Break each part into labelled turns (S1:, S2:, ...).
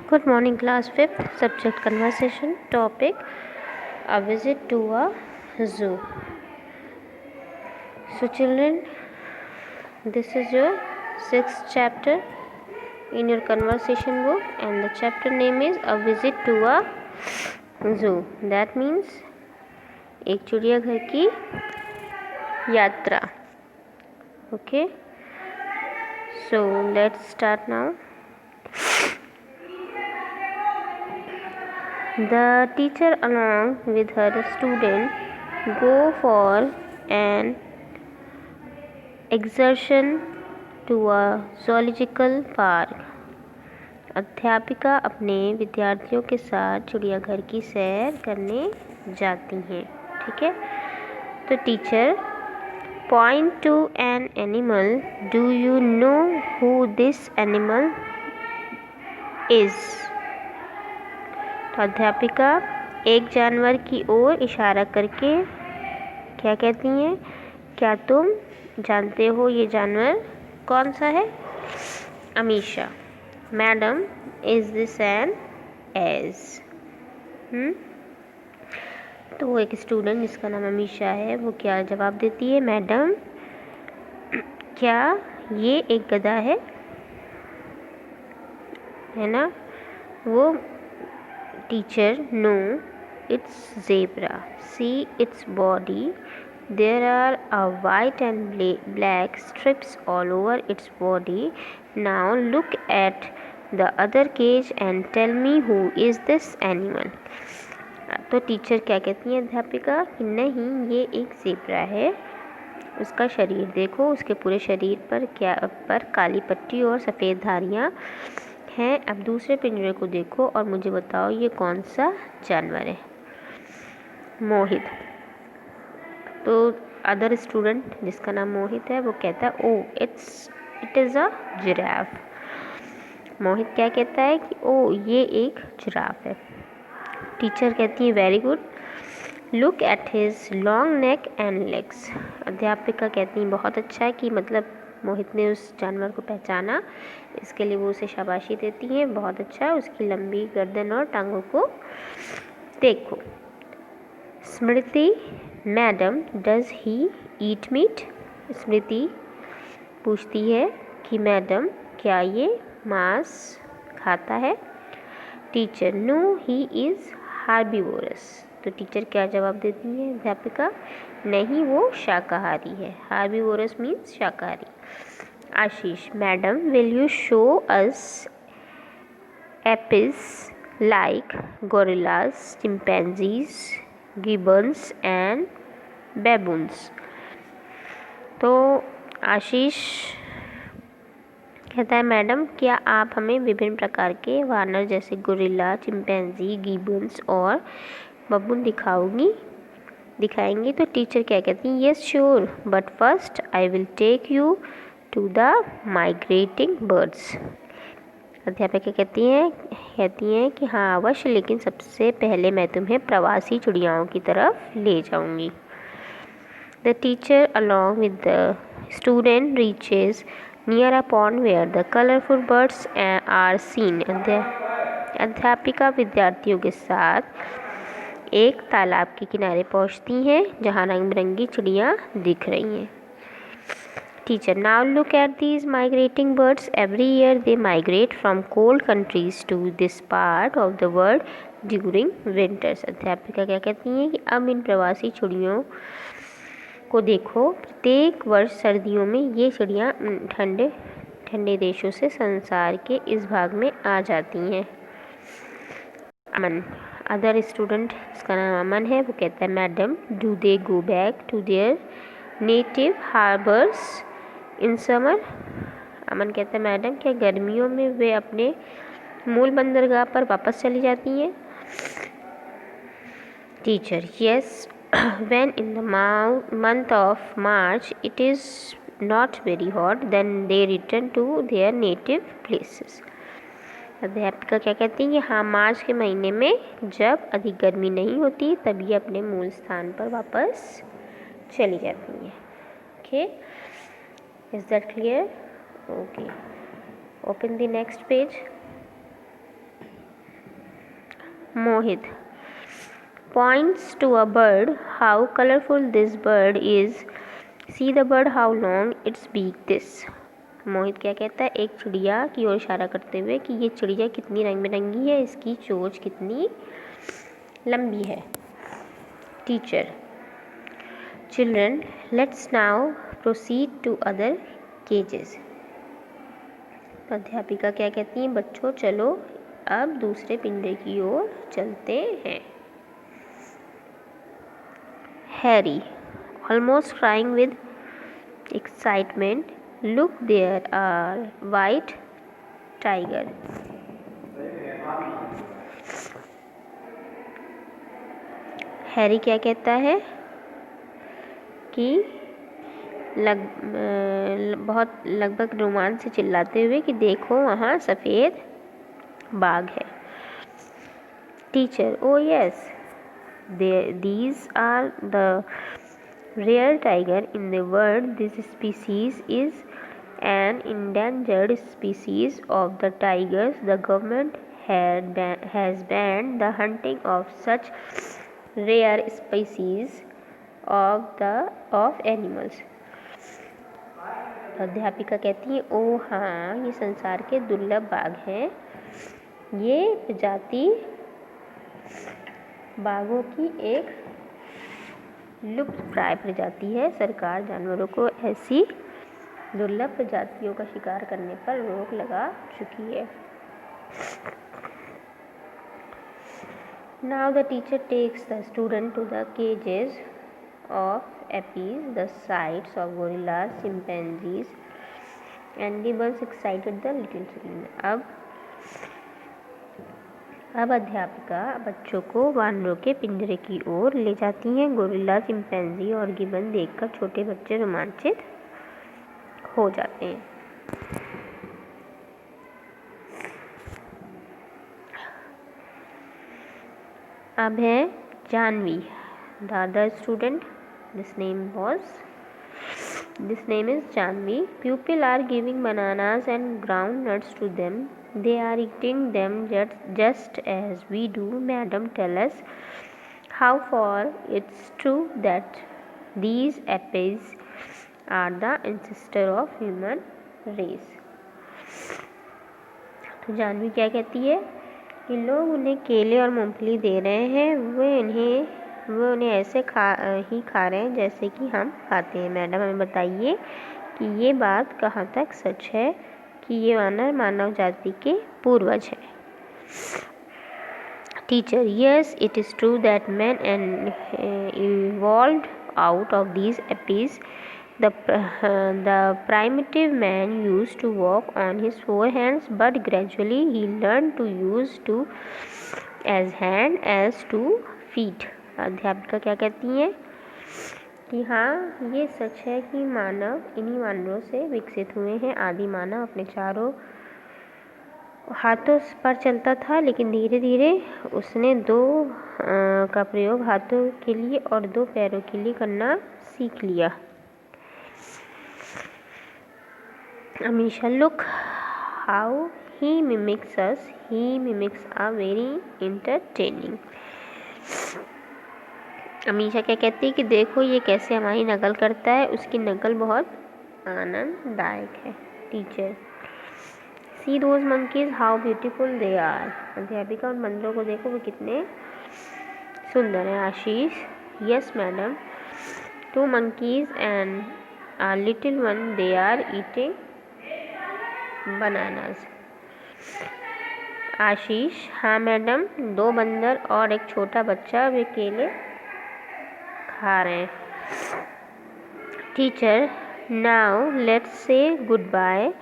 S1: Good morning, class 5th, subject conversation, topic a visit to a zoo. So, children, this is your 6th chapter in your conversation book, and the chapter name is a visit to a zoo. That means एक चिड़ियाघर की यात्रा. Okay, so let's start now. The teacher along with her student go for an excursion to a zoological park. अध्यापिका अपने विद्यार्थियों के साथ चिड़ियाघर की सैर करने जाती हैं. ठीक है, तो teacher point two an animal. Do you know who this animal is. तो अध्यापिका एक जानवर की ओर इशारा करके क्या कहती हैं, क्या तुम जानते हो ये जानवर कौन सा है. Amisha. Madam is this an ass. तो एक स्टूडेंट जिसका नाम अमीशा है वो क्या जवाब देती है, मैडम क्या ये एक गधा है ना. वो teacher no it's zebra. See its body. There are a white and black strips all over its body. Now look at the other cage and tell me who is this animal. तो teacher क्या कहती हैं अध्यापिका कि नहीं ये एक zebra है. उसका शरीर देखो, उसके पूरे शरीर पर काली पट्टी और सफ़ेद धारियाँ हैं. अब दूसरे पिंजरे को देखो और मुझे बताओ ये कौन सा जानवर है. मोहित. तो अदर स्टूडेंट जिसका नाम मोहित है वो कहता है ओ इट इज़ अ जिराफ. मोहित क्या कहता है कि ओ ये एक जिराफ है. टीचर कहती है very good. Look at his long neck and legs. अध्यापिका कहती हैं बहुत अच्छा है कि मतलब मोहित ने उस जानवर को पहचाना, इसके लिए वो उसे शाबाशी देती हैं. बहुत अच्छा है, उसकी लंबी गर्दन और टांगों को देखो. Smriti. Madam does he eat meat. Smriti पूछती है कि मैडम क्या ये मांस खाता है. Teacher no he is herbivorous. तो टीचर क्या जवाब देती है अध्यापिका, नहीं वो शाकाहारी है. हार्बीवोरस मीन्स शाकाहारी. Ashish. Madam will you show us apes like gorillas, chimpanzees, gibbons and baboons. तो आशीष कहता है मैडम क्या आप हमें विभिन्न प्रकार के वानर जैसे गोरिल्ला, चिंपैंजी, गिबन्स और बबून दिखाएंगी. तो टीचर क्या कहती हैं, yes sure but first I will take you to the migrating birds. अध्यापिका कहती हैं कि हाँ अवश्य, लेकिन सबसे पहले मैं तुम्हें प्रवासी चिड़ियाओं की तरफ ले जाऊंगी. The teacher along with the student reaches near a pond where the colourful birds are seen. अध्यापिका विद्यार्थियों के साथ एक तालाब के किनारे पहुंचती हैं जहां रंग बिरंगी चिड़ियाँ दिख रही हैं. Teacher, now look at these migrating birds. Every year they migrate from cold countries to this part of the world during winters. अध्यापिका क्या कहती हैं कि अब इन प्रवासी चिड़ियों को देखो. प्रत्येक वर्ष सर्दियों में ये चिड़ियाँ ठंडे देशों से संसार के इस भाग में आ जाती हैं. अमन. अदर स्टूडेंट जिसका नाम अमन है वो कहता है madam do they go back to their native harbours in summer. Aman कहता है मैडम क्या गर्मियों में वे अपने मूल बंदरगाह पर वापस चली जाती हैं. Teacher yes when in the month of March it is not very hot then they return to their native places. अध्यापिका क्या कहती हैं कि हाँ मार्च के महीने में जब अधिक गर्मी नहीं होती तब ये अपने मूल स्थान पर वापस चली जाती हैं. Okay, is that clear? Okay, open the next page. Mohit points to a bird. How colorful this bird is. See the bird, how long its beak this. मोहित क्या कहता है, एक चिड़िया की ओर इशारा करते हुए कि ये चिड़िया कितनी रंग बिरंगी है, इसकी चोंच कितनी लंबी है. Teacher children let's now proceed to other cages. अध्यापिका क्या कहती हैं, बच्चों चलो अब दूसरे पिंजरे की ओर चलते हैं. Harry almost crying with excitement. Look there are white tiger. Harry क्या कहता है कि बहुत लगभग रोमांच से चिल्लाते हुए कि देखो वहाँ सफ़ेद बाघ है. Teacher O yes these are the rare tiger in the world. This species is an endangered species of the tigers. The government has banned the hunting of such rare species of animals. अध्यापिका कहती है ओ हाँ, ये संसार के दुर्लभ बाघ हैं. ये प्रजाति बाघों की एक लुप्तप्राय प्रजाति है. सरकार जानवरों को ऐसी दुर्लभ प्रजातियों का शिकार करने पर रोक लगा चुकी है. Now the teacher takes the student to the cages of apes, the sights of gorillas, chimpanzees, and gibbons excited the little children. अब अध्यापिका बच्चों को वानरों के पिंजरे की ओर ले जाती हैं. गोरिल्ला, चिंपैंजी और गिबन देखकर छोटे बच्चे रोमांचित हो जाते हैं. अब है Janvi, the other student. This name is Janvi. People are giving bananas and ground nuts to them. They are eating them just as we do. Madam, tell us how far it's true that these apes are the ancestor of human race. तो जानवी क्या कहती है कि लोग उन्हें केले और मूंगफली दे रहे हैं. वो उन्हें ऐसे खा रहे हैं जैसे कि हम खाते हैं. मैडम हमें बताइए कि ये बात कहाँ तक सच है कि ये वानर मानव जाति के पूर्वज हैं. Teacher yes it is true that man and evolved out of these APs. The primitive man used to walk on his four hands, but gradually he learned to use two as hand as 2 feet. अध्यापिका क्या कहती हैं कि हाँ ये सच है कि मानव इन्हीं वानरों से विकसित हुए हैं. आदि मानव अपने चारों हाथों पर चलता था, लेकिन धीरे धीरे उसने 2 का प्रयोग हाथों के लिए और 2 पैरों के लिए करना सीख लिया. Amisha, look how he mimics us. He mimics are very entertaining. Amisha क्या कहती है कि देखो ये कैसे हमारी नकल करता है, उसकी नकल बहुत आनंददायक है. Teacher see those monkeys how beautiful they are. अध्यापिका उन बंदरों को देखो वो कितने सुंदर हैं. Ashish yes madam, 2 monkeys and a little one, they are eating bananas. आशीष हाँ मैडम, 2 बंदर और एक छोटा बच्चा वे केले खा रहे हैं. Teacher now let's say good bye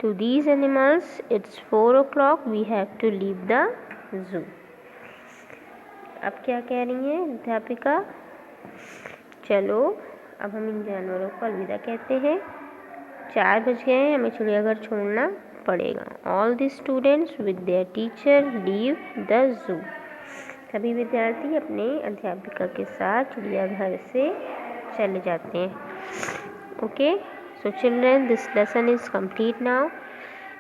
S1: to these animals. It's 4 o'clock. We have to leave the zoo. अब क्या कह रही हैं अध्यापिका, चलो अब हम इन जानवरों को अलविदा कहते हैं. 4 बज गए हैं, हमें चिड़ियाघर छोड़ना पड़ेगा. All the students with their teacher leave the जू. सभी विद्यार्थी अपने अध्यापिका के साथ चिड़ियाघर से चले जाते हैं. Okay so children, this lesson is complete now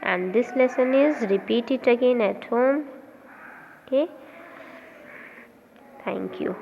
S1: and this lesson is repeat it again at home. Okay Thank you.